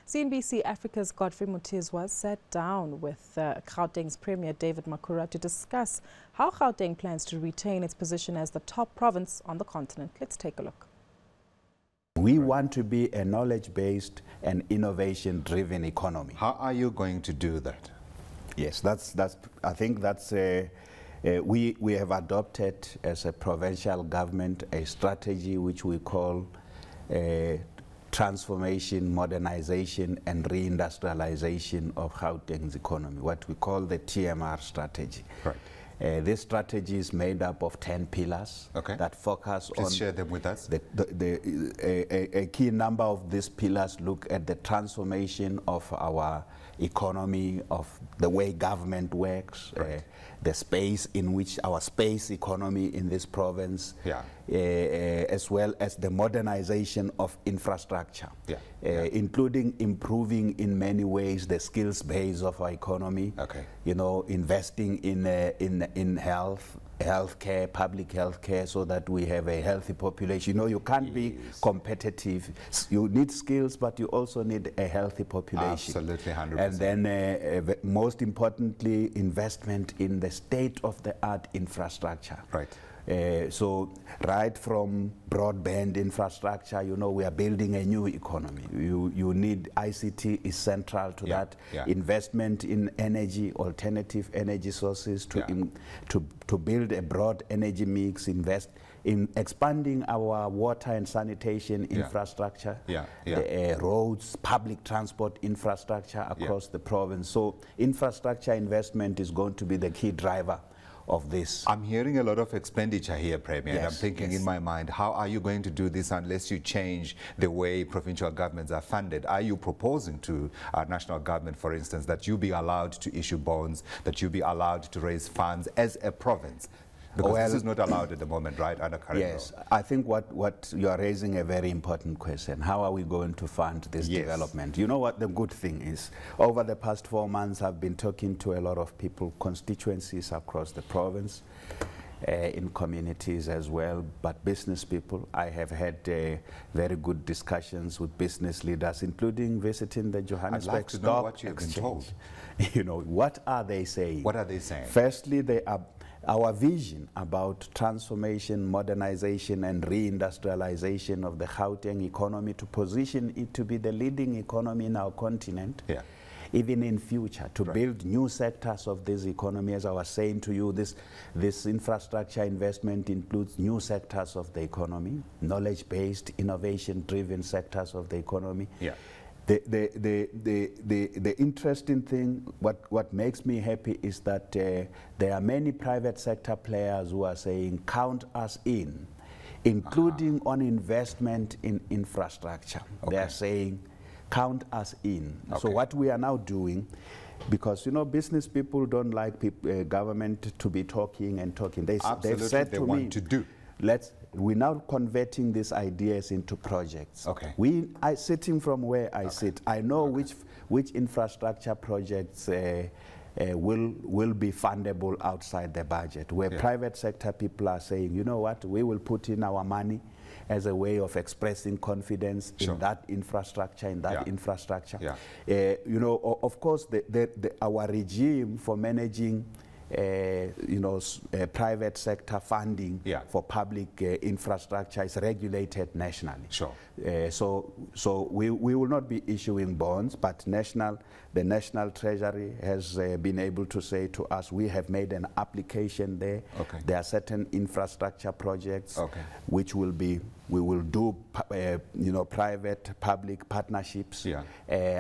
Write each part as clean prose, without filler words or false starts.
CNBC Africa's Godfrey Mwutizwa sat down with Gauteng's Premier David Makura to discuss how Gauteng plans to retain its position as the top province on the continent. Let's take a look. We want to be a knowledge-based and innovation-driven economy. How are you going to do that? Yes, I think that's we have adopted as a provincial government a strategy which we call transformation, modernization, and reindustrialization of Gauteng's economy, what we call the TMR strategy. Right. This strategy is made up of 10 pillars that focus on... Please share them with us. A key number of these pillars look at the transformation of our economy, of the way government works, right. The space in which our space economy in this province, as well as the modernization of infrastructure, including improving in many ways the skills base of our economy. You know, investing in healthcare, public healthcare, so that we have a healthy population. You know, you can't be competitive. You need skills, but you also need a healthy population. Absolutely, 100%. And then, most importantly, investment in the state-of-the-art infrastructure. Right. So right from broadband infrastructure, you know, we are building a new economy. You need ICT is central to that. Investment in energy, alternative energy sources to build a broad energy mix, invest in expanding our water and sanitation infrastructure, roads, public transport infrastructure across the province. So infrastructure investment is going to be the key driver of this. I'm hearing a lot of expenditure here, Premier, and I'm thinking in my mind, how are you going to do this unless you change the way provincial governments are funded? Are you proposing to our national government, for instance, that you be allowed to issue bonds, that you be allowed to raise funds as a province? Because this is not allowed at the moment, right, under current law? I think what you are raising a very important question. How are we going to fund this development? You know what the good thing is? Over the past 4 months, I've been talking to a lot of people, constituencies across the province, in communities as well, but business people. I have had very good discussions with business leaders, including visiting the Johannesburg I'd like to know what you've been told. You know, what are they saying? What are they saying? Firstly, they are our vision about transformation, modernization, and reindustrialization of the Gauteng economy to position it to be the leading economy in our continent, even in future, to build new sectors of this economy. As I was saying to you, this infrastructure investment includes new sectors of the economy, knowledge-based, innovation-driven sectors of the economy. The interesting thing, what makes me happy is that there are many private sector players who are saying, count us in, including on investment in infrastructure. They are saying, count us in. So what we are now doing, because, you know, business people don't like government to be talking and talking. They've said to me, we're now converting these ideas into projects. Sitting from where I sit, I know which infrastructure projects will be fundable outside the budget, where private sector people are saying, you know what, we will put in our money as a way of expressing confidence in that infrastructure, you know, of course, our regime for managing you know, private sector funding for public infrastructure is regulated nationally. So we will not be issuing bonds, but the National Treasury has been able to say to us, we have made an application there. There are certain infrastructure projects which we will do, you know, private-public partnerships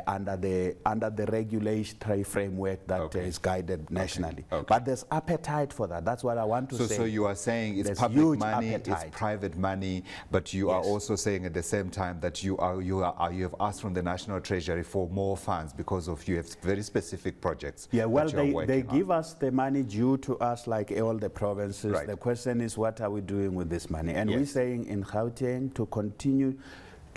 under the regulatory framework that is guided nationally. But there's appetite for that. That's what I want to say. So you are saying it's public money, it's private money, but you are also saying at the same time that you have asked from the National Treasury for more funds because of you have very specific projects. Well, they give us the money due to us like all the provinces. The question is, what are we doing with this money? And we're saying in Gauteng to continue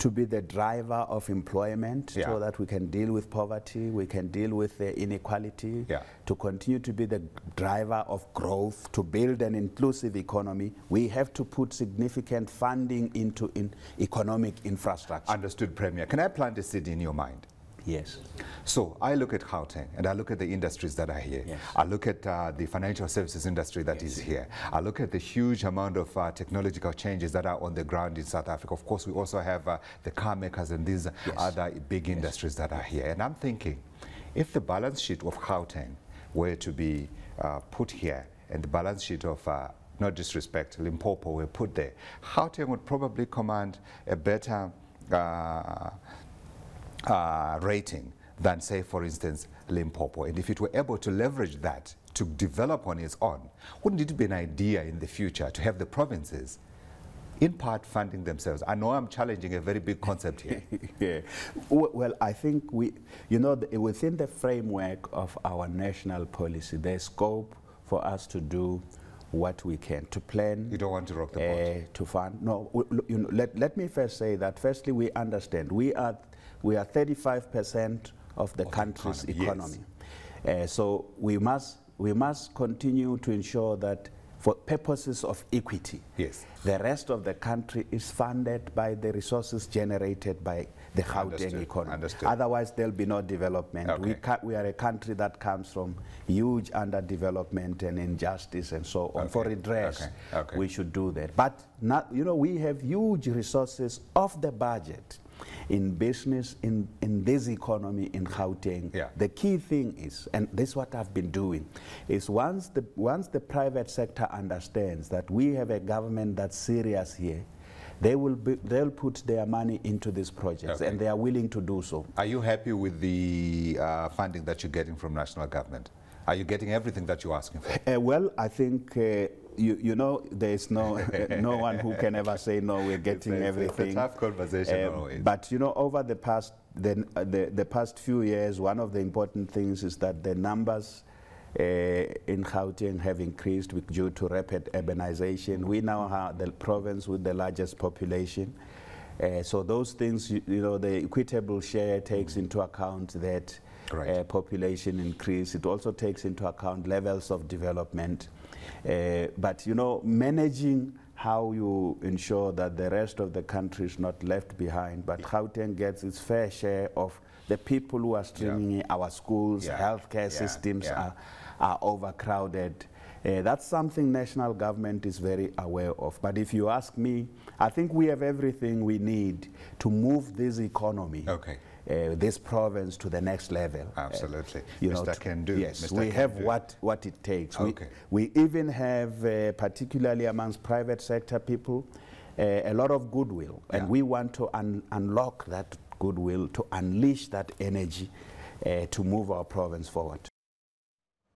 to be the driver of employment so that we can deal with poverty, we can deal with inequality, to continue to be the driver of growth, to build an inclusive economy. We have to put significant funding into economic infrastructure. Understood, Premier. Can I plant a seed in your mind? Yes. So I look at Gauteng and I look at the industries that are here. Yes. I look at the financial services industry that is here. I look at the huge amount of technological changes that are on the ground in South Africa. Of course, we also have the car makers and these other big industries that are here. And I'm thinking, if the balance sheet of Gauteng were to be put here and the balance sheet of no disrespect, Limpopo were put there, Gauteng would probably command a better rating than, say, for instance, Limpopo. And if it were able to leverage that to develop on its own, wouldn't it be an idea in the future to have the provinces in part funding themselves? I know I'm challenging a very big concept here. Yeah. Well, I think within the framework of our national policy, there's scope for us to do what we can, to plan. You don't want to rock the boat? To fund. No, let me first say that firstly we understand we are 35% of the country's economy. Yes. So we must continue to ensure that for purposes of equity, yes, the rest of the country is funded by the resources generated by the Gauteng economy. Understood. Otherwise, there'll be no development. Okay. We are a country that comes from huge underdevelopment and injustice and so on. Okay. For redress, we should do that. But not, we have huge resources of the budget in business, in this economy in Gauteng. Yeah. The key thing is, and this is what I've been doing, is once the private sector understands that we have a government that's serious here, they'll put their money into these projects, and they are willing to do so. Are you happy with the funding that you're getting from national government? Are you getting everything that you're asking for? Well, I think there's no one who can ever say no. We're getting everything. It's a tough conversation always. But over the past few years, one of the important things is that the numbers in Gauteng have increased due to rapid urbanization. We now have the province with the largest population. So those things, the equitable share takes into account that population increase. It also takes into account levels of development. But managing how you ensure that the rest of the country is not left behind, but Gauteng gets its fair share of the people who are streaming in our schools, healthcare systems are overcrowded. That's something national government is very aware of. But if you ask me, I think we have everything we need to move this economy, this province, to the next level. Absolutely. Mr. Can do. Yes, Mr. we have what it takes. We even have, particularly amongst private sector people, a lot of goodwill. And we want to unlock that goodwill, to unleash that energy to move our province forward.